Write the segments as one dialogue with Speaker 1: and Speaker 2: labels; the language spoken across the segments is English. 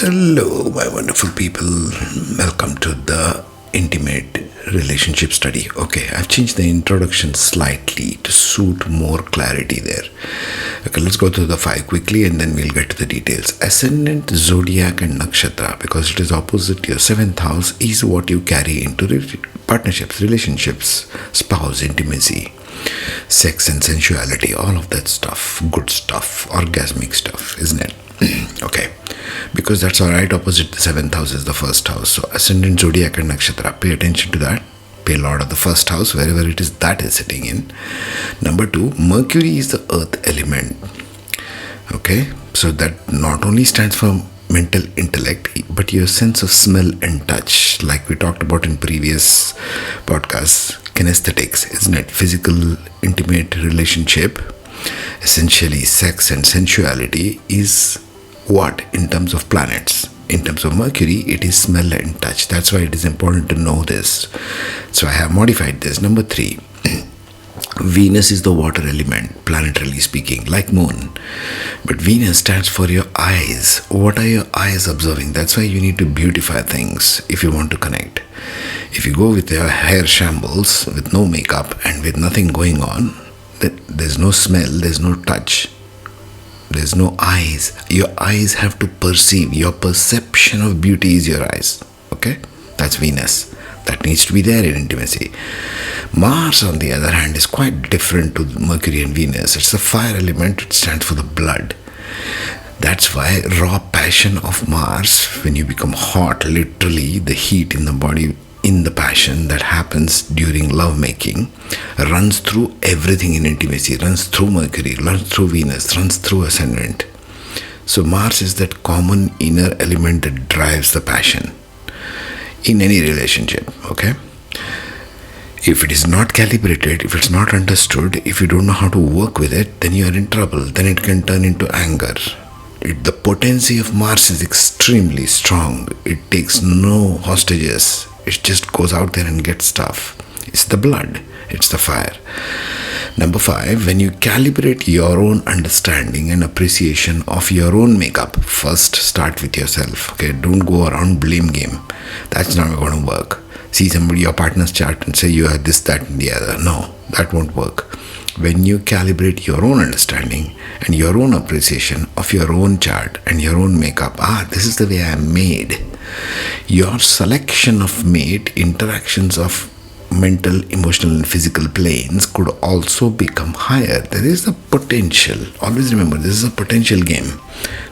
Speaker 1: Hello, my wonderful people. Welcome to the intimate relationship study. Okay, I've changed the introduction slightly to suit more clarity there. Okay, let's go through the five quickly and then we'll get to the details. Ascendant, Zodiac, and Nakshatra, because it is opposite to your seventh house, is what you carry into partnerships, relationships, spouse, intimacy, sex, and sensuality, all of that stuff, good stuff, orgasmic stuff, isn't it? Okay, because that's all right opposite the seventh house is the first house. So ascendant, zodiac, and nakshatra, pay attention to that. Pay a lot of the first house wherever it is that is sitting in. Number two, Mercury is the earth element. Okay, so that not only stands for mental intellect but your sense of smell and touch, like we talked about in previous podcasts. Kinesthetics, isn't it? Physical intimate relationship, essentially sex and sensuality, is what in terms of planets. In terms of Mercury, it is smell and touch. That's why it is important to know this. So I have modified this. Number three, Venus is the water element, planetarily speaking, like Moon. But Venus stands for your eyes. What are your eyes observing? That's why you need to beautify things if you want to connect. If you go with your hair shambles, with no makeup and with nothing going on, there's no smell, there's no touch, there's no eyes. Your eyes have to perceive. Your perception of beauty is your eyes. Okay? That's Venus. That needs to be there in intimacy. Mars, on the other hand, is quite different to Mercury and Venus. It's the fire element. It stands for the blood. That's why raw passion of Mars, when you become hot, literally the heat in the body, in the passion that happens during lovemaking, runs through everything in intimacy, runs through Mercury, runs through Venus, runs through Ascendant. So Mars is that common inner element that drives the passion in any relationship, okay? If it is not calibrated, if it's not understood, if you don't know how to work with it, then you are in trouble. Then it can turn into anger. The potency of Mars is extremely strong. It takes no hostages. It just goes out there and gets stuff. It's the blood. It's the fire. Number five, when you calibrate your own understanding and appreciation of your own makeup, first start with yourself. Okay, don't go around blame game. That's not going to work. See somebody, your partner's chart, and say you are this, that, and the other. No, that won't work. When you calibrate your own understanding and your own appreciation of your own chart and your own makeup, this is the way I am made. Your selection of mate, interactions of mental, emotional, and physical planes could also become higher. There is a potential. Always remember, this is a potential game.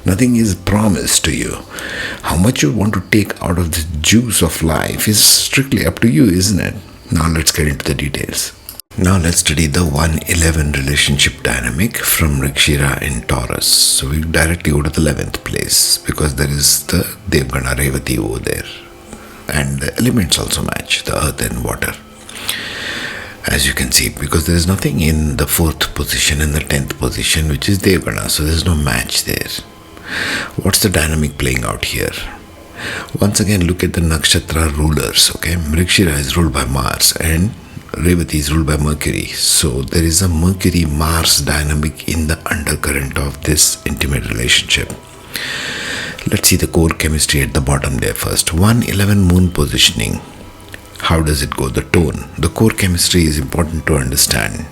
Speaker 1: Nothing is promised to you. How much you want to take out of the juice of life is strictly up to you, isn't it? Now let's get into the details. Now let's study the 1-11 relationship dynamic from Mrigashira in Taurus. So we directly go to the 11th place because there is the Devgana Revati over there. And the elements also match, the earth and water. As you can see, because there is nothing in the 4th position and the 10th position, which is Devgana, so there is no match there. What's the dynamic playing out here? Once again, look at the nakshatra rulers. Okay, Mrigashira is ruled by Mars and Revati is ruled by Mercury. So there is a Mercury-Mars dynamic in the undercurrent of this intimate relationship. Let's see the core chemistry at the bottom there first. 1-11 moon positioning. How does it go? The tone. The core chemistry is important to understand.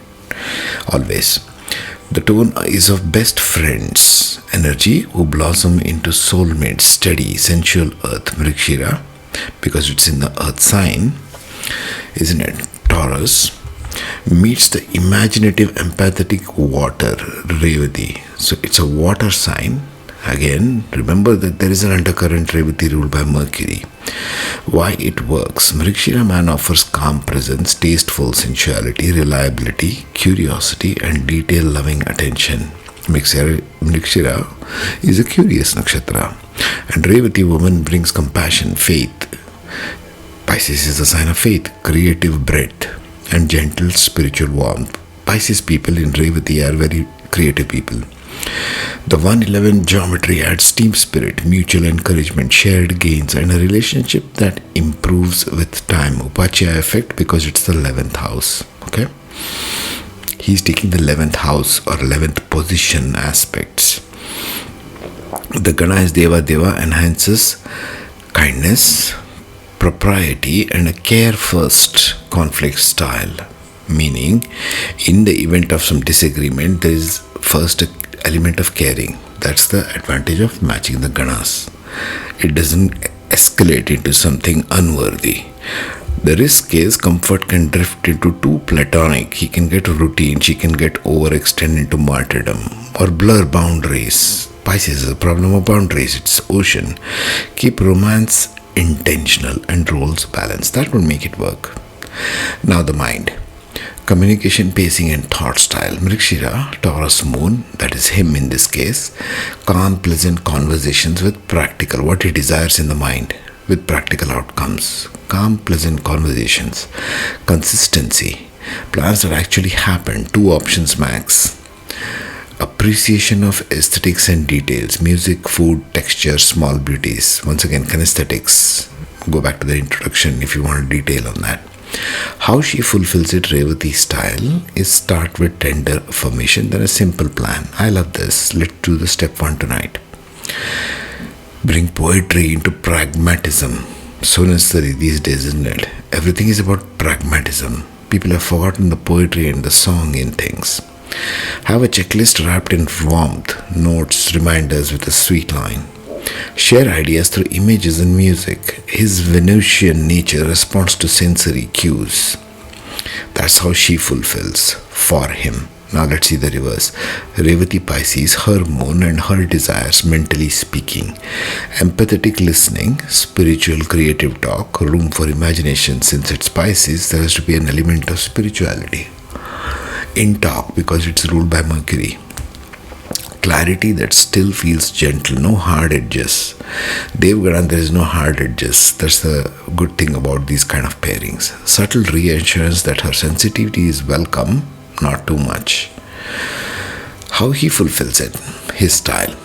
Speaker 1: Always. The tone is of best friends energy who blossom into soulmates, steady, sensual earth, Mrigashira, because it's in the earth sign, isn't it? Taurus meets the imaginative, empathetic water, Revati. So it's a water sign. Again, remember that there is an undercurrent Revati ruled by Mercury. Why it works? Mrigashira man offers calm presence, tasteful sensuality, reliability, curiosity, and detail-loving attention. Mrigashira is a curious nakshatra. And Revati woman brings compassion, faith. Pisces is a sign of faith, creative breadth, and gentle spiritual warmth. Pisces people in Revati are very creative people. The 1-11 geometry adds team spirit, mutual encouragement, shared gains, and a relationship that improves with time. Upachya effect because it's the 11th house. Okay? He's taking the 11th house or 11th position aspects. The Gana is Deva Deva, enhances kindness, propriety, and a care first conflict style. Meaning, in the event of some disagreement, there is first an element of caring. That's the advantage of matching the Ganas. It doesn't escalate into something unworthy. The risk is comfort can drift into too platonic. He can get routine, she can get overextend into martyrdom or blur boundaries. Pisces is a problem of boundaries, it's ocean. Keep romance intentional and roles balanced. That would make it work. Now the mind. Communication, pacing, and thought style. Mrigashira, Taurus moon, that is him in this case. Calm, pleasant conversations with practical, what he desires in the mind, with practical outcomes. Calm, pleasant conversations. Consistency. Plans that actually happen, 2 options max. Appreciation of aesthetics and details. Music, food, texture, small beauties. Once again, kinesthetics. Go back to the introduction if you want detail on that. How she fulfills it, Revati style, is start with tender affirmation, then a simple plan. I love this. Let's do the step 1 tonight. Bring poetry into pragmatism. So necessary these days, isn't it? Everything is about pragmatism. People have forgotten the poetry and the song in things. Have a checklist wrapped in warmth, notes, reminders with a sweet line. Share ideas through images and music. His Venusian nature responds to sensory cues. That's how she fulfills for him. Now let's see the reverse. Revati Pisces, her moon and her desires, mentally speaking. Empathetic listening, spiritual creative talk, room for imagination. Since it's Pisces, there has to be an element of spirituality in talk because it's ruled by Mercury. Clarity that still feels gentle, no hard edges. Devgaran, there is no hard edges. That's the good thing about these kind of pairings. Subtle reassurance that her sensitivity is welcome, not too much. How he fulfills it, his style.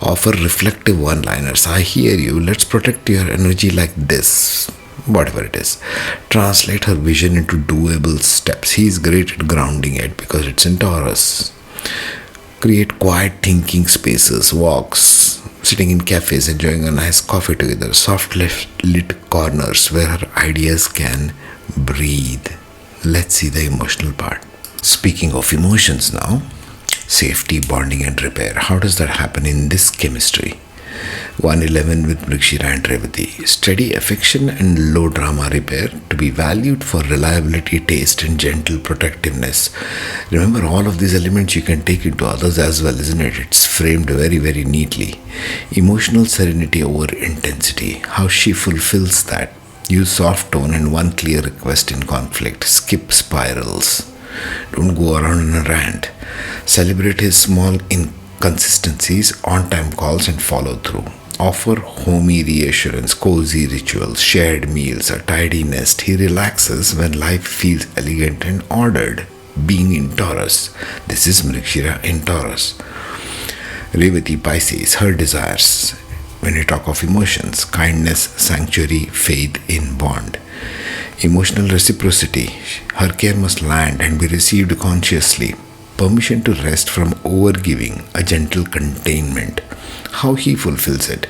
Speaker 1: Offer reflective one-liners. I hear you, let's protect your energy like this. Whatever it is. Translate her vision into doable steps. He is great at grounding it because it's in Taurus. Create quiet thinking spaces, walks, sitting in cafes, enjoying a nice coffee together, soft lit corners where her ideas can breathe. Let's see the emotional part. Speaking of emotions now, safety, bonding and repair. How does that happen in this chemistry? 111 with Mrigashira and Revati. Steady affection and low drama repair to be valued for reliability, taste and gentle protectiveness. Remember, all of these elements you can take into others as well, isn't it? It's framed very, very neatly. Emotional serenity over intensity. How she fulfills that. Use soft tone and one clear request in conflict. Skip spirals. Don't go around in a rant. Celebrate his small inconsistencies, on-time calls and follow through. Offer homey reassurance, cozy rituals, shared meals, a tidy nest. He relaxes when life feels elegant and ordered. Being in Taurus. This is Mrigashira in Taurus. Revati Pisces, her desires. When we talk of emotions, kindness, sanctuary, faith in bond. Emotional reciprocity. Her care must land and be received consciously. Permission to rest from overgiving, a gentle containment. How he fulfills it.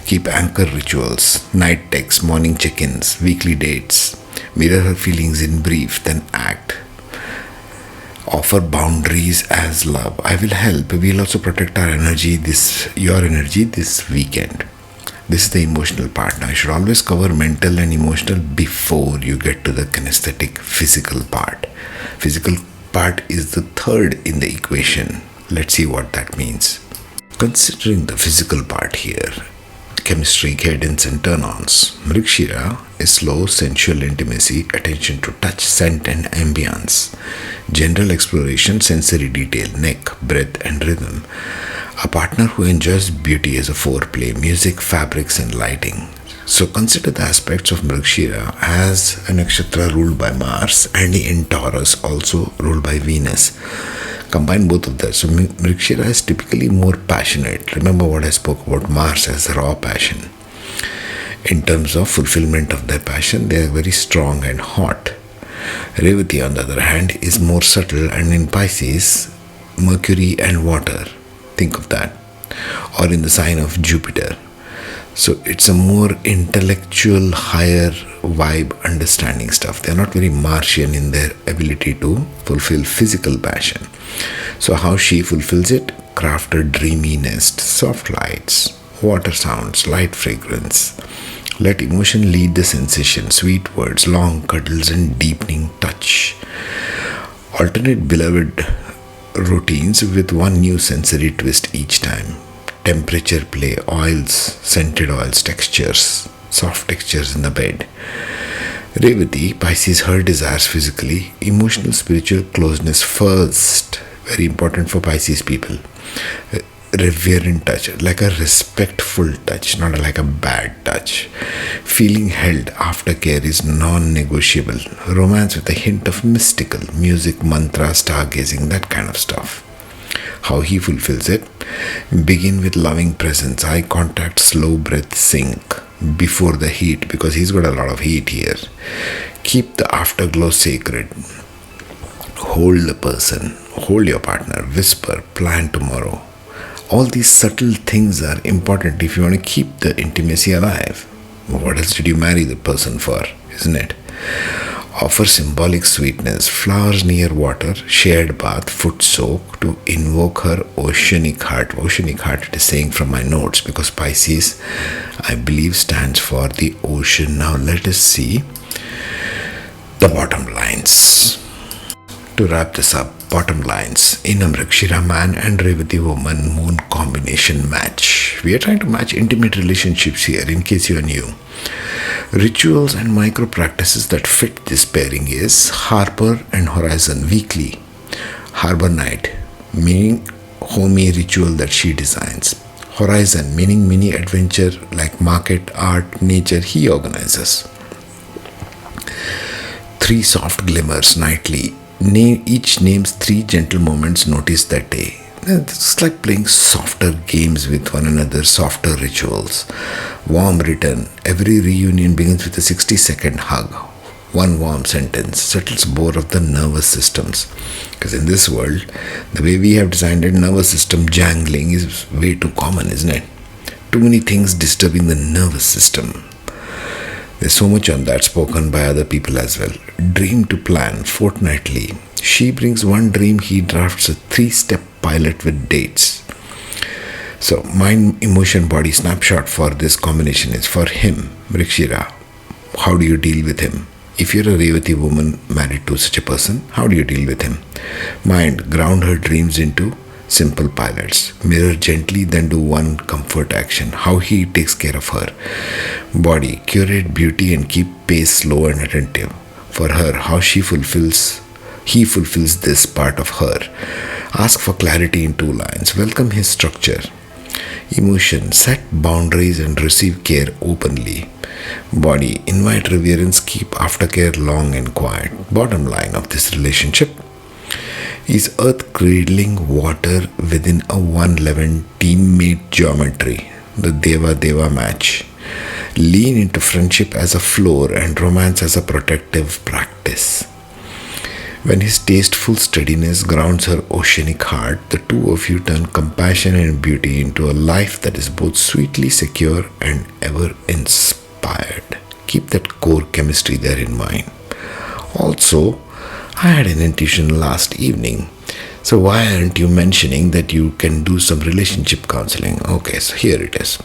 Speaker 1: Keep anchor rituals, night texts, morning check-ins, weekly dates. Mirror her feelings in brief, then act. Offer boundaries as love. I will help. We'll also protect our energy, your energy this weekend. This is the emotional part. Now, you should always cover mental and emotional before you get to the kinesthetic physical part. Physical part is the third in the equation. Let's see what that means. Considering the physical part here, chemistry, cadence and turn-ons. Mrigashira is slow, sensual intimacy, attention to touch, scent and ambience. General exploration, sensory detail, neck, breath and rhythm. A partner who enjoys beauty as a foreplay, music, fabrics and lighting. So consider the aspects of Mrigashira as a nakshatra ruled by Mars and in Taurus also ruled by Venus. Combine both of that. So Mrigashira is typically more passionate. Remember what I spoke about Mars as raw passion. In terms of fulfillment of their passion, they are very strong and hot. Revati, on the other hand, is more subtle and in Pisces, Mercury and water. Think of that. or in the sign of Jupiter. So it's a more intellectual, higher vibe understanding stuff. They're not very Martian in their ability to fulfill physical passion. So how she fulfills it? Craft a dreamy nest, soft lights, water sounds, light fragrance. Let emotion lead the sensation, sweet words, long cuddles and deepening touch. Alternate beloved routines with one new sensory twist each time. Temperature play, oils, scented oils, textures, soft textures in the bed. Revati, Pisces, her desires physically, emotional, spiritual closeness first. Very important for Pisces people. Reverent touch, like a respectful touch, not like a bad touch. Feeling held, aftercare is non-negotiable. Romance with a hint of mystical, music, mantra, stargazing, that kind of stuff. How he fulfills it? Begin with loving presence, eye contact, slow breath, sync before the heat, because he's got a lot of heat here. Keep the afterglow sacred. Hold the person, hold your partner, whisper, plan tomorrow. All these subtle things are important if you want to keep the intimacy alive. What else did you marry the person for, isn't it? Offer symbolic sweetness, flowers near water, shared bath, foot soak to invoke her oceanic heart. Oceanic heart, it is saying from my notes, because Pisces, I believe, stands for the ocean. Now let us see the bottom lines. To wrap this up, bottom lines. In a Mrigashira man and Revati woman moon combination match. We are trying to match intimate relationships here, in case you are new. Rituals and micro practices that fit this pairing is Harbor and Horizon weekly. Harbor night, meaning homey ritual that she designs. Horizon, meaning mini adventure like market, art, nature he organizes. 3 soft glimmers nightly. Each names 3 gentle moments noticed that day. It's like playing softer games with one another, softer rituals. Warm return. Every reunion begins with a 60-second hug. One warm sentence settles both of the nervous systems. Because in this world, the way we have designed it, nervous system jangling is way too common, isn't it? Too many things disturbing the nervous system. There's so much on that spoken by other people as well. Dream to plan fortnightly. She brings one dream, he drafts a 3-step pilot with dates. So mind, emotion, body snapshot for this combination is for him, Mrigashira. How do you deal with him? If you're a Revati woman married to such a person, how do you deal with him? Mind, ground her dreams into simple pilots. Mirror gently, then do one comfort action. How he takes care of her. Body, curate beauty and keep pace slow and attentive. For her, how he fulfills this part of her. Ask for clarity in 2 lines. Welcome his structure. Emotion, set boundaries and receive care openly. Body, invite reverence, keep aftercare long and quiet. Bottom line of this relationship is earth cradling water within a 111 teammate geometry, the Deva match. Lean into friendship as a floor and romance as a protective practice. When his tasteful steadiness grounds her oceanic heart, the two of you turn compassion and beauty into a life that is both sweetly secure and ever inspired. Keep that core chemistry there in mind. Also, I had an intuition last evening. So why aren't you mentioning that you can do some relationship counseling? Okay, so here it is.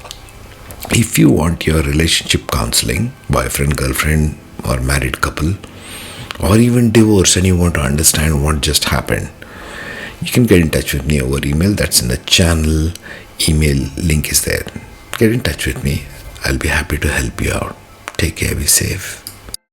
Speaker 1: If you want your relationship counseling, boyfriend, girlfriend, or married couple, or even divorce, and you want to understand what just happened, you can get in touch with me over email. That's in the channel. Email link is there. Get in touch with me. I'll be happy to help you out. Take care, be safe.